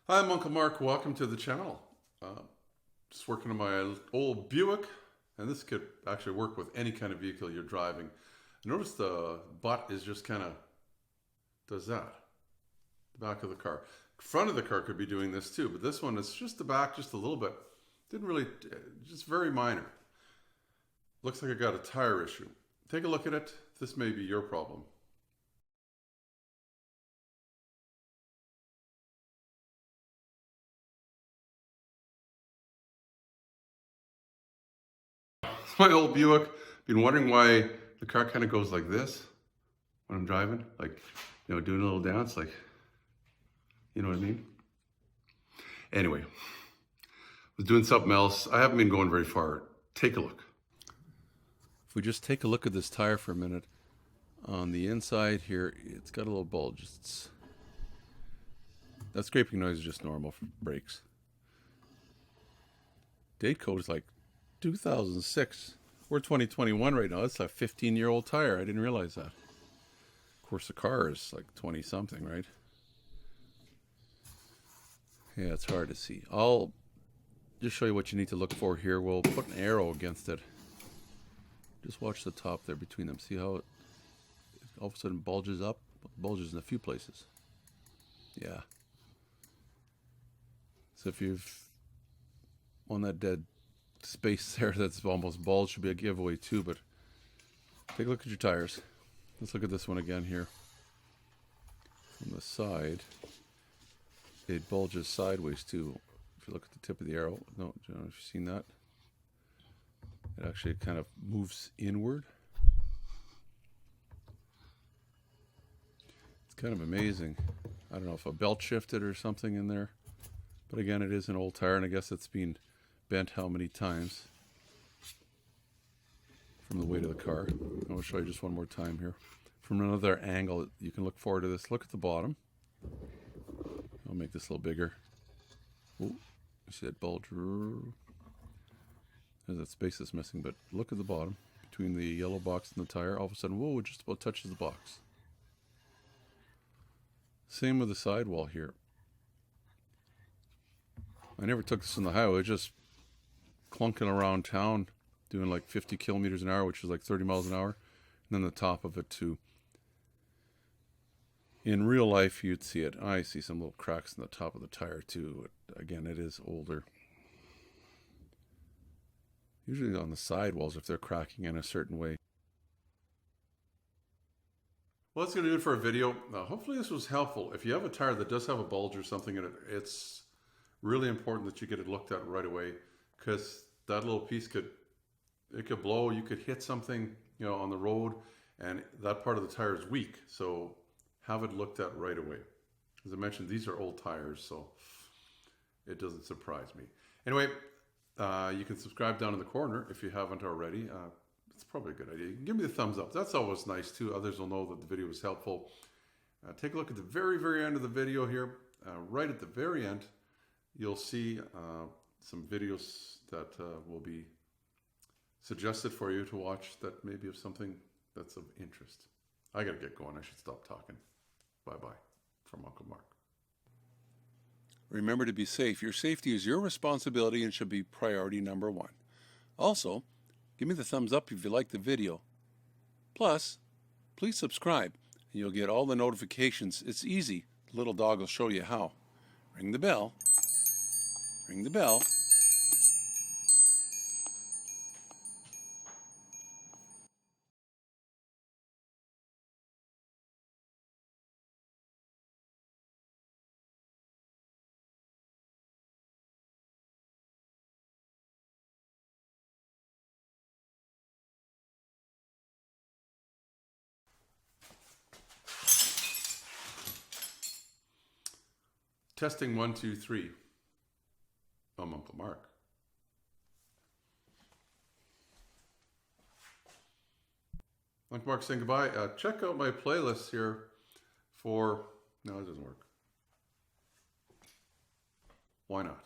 Hi, I'm Uncle Mark. Welcome to the channel. Just working on my old Buick, and this could actually work with any kind of vehicle you're driving. Notice the butt is just kind of does that. The back of the car. Front of the car could be doing this too, but this one is just the back, just a little bit. Didn't really, just very minor. Looks like I got a tire issue. Take a look at it. This may be your problem. My old Buick. Been wondering why the car kind of goes like this when I'm driving, like, doing a little dance, like, you know what I mean? Anyway, was doing something else. I haven't been going very far. Take a look. If we just take a look at this tire for a minute, on the inside here, it's got a little bulge. That scraping noise is just normal for brakes. Date code is like 2006. We're 2021 right now. That's a 15-year-old tire. I didn't realize that. Of course, the car is like 20-something, right? Yeah, it's hard to see. I'll just show you what you need to look for here. We'll put an arrow against it. Just watch the top there between them. See how it all of a sudden bulges up? Bulges in a few places. Yeah. So if you've on that dead space there that's almost bulged, should be a giveaway too, but take a look at your tires. Let's look at this one again here. From the side, it bulges sideways too. If you look at the tip of the arrow, no, I don't know if you've seen that. It actually kind of moves inward. It's kind of amazing. I don't know if a belt shifted or something in there, but again, it is an old tire, and I guess it's been bent how many times from the weight of the car. I'll show you just one more time here. From another angle, you can look forward to this. Look at the bottom. I'll make this a little bigger. Oh, you see that bulge? There's that space that's missing, but look at the bottom. Between the yellow box and the tire, all of a sudden, whoa, it just about touches the box. Same with the sidewall here. I never took this on the highway, just clunking around town, doing like 50 kilometers an hour, which is like 30 miles an hour. And then the top of it too. In real life, you'd see it. I see some little cracks in the top of the tire too. Again, it is older. Usually on the sidewalls if they're cracking in a certain way. Well, that's going to do it for a video. Hopefully this was helpful. If you have a tire that does have a bulge or something in it, it's really important that you get it looked at right away, because that little piece could blow. You could hit something, on the road, and that part of the tire is weak. So have it looked at right away. As I mentioned, these are old tires, so it doesn't surprise me. Anyway, you can subscribe down in the corner if you haven't already. It's probably a good idea. You can give me the thumbs up. That's always nice too. Others will know that the video was helpful. Take a look at the very, very end of the video here. Right at the very end, you'll see some videos that will be suggested for you to watch that may be of something that's of interest. I gotta get going. I should stop talking. Bye-bye from Uncle Mark. Remember to be safe. Your safety is your responsibility and should be priority number one. Also, give me the thumbs up if you like the video. Plus, please subscribe and you'll get all the notifications. It's easy. The little dog will show you how. Ring the bell. Ring the bell. Testing 1, 2, 3. I'm Uncle Mark. Uncle Mark saying goodbye. Check out my playlist here for... No, it doesn't work. Why not?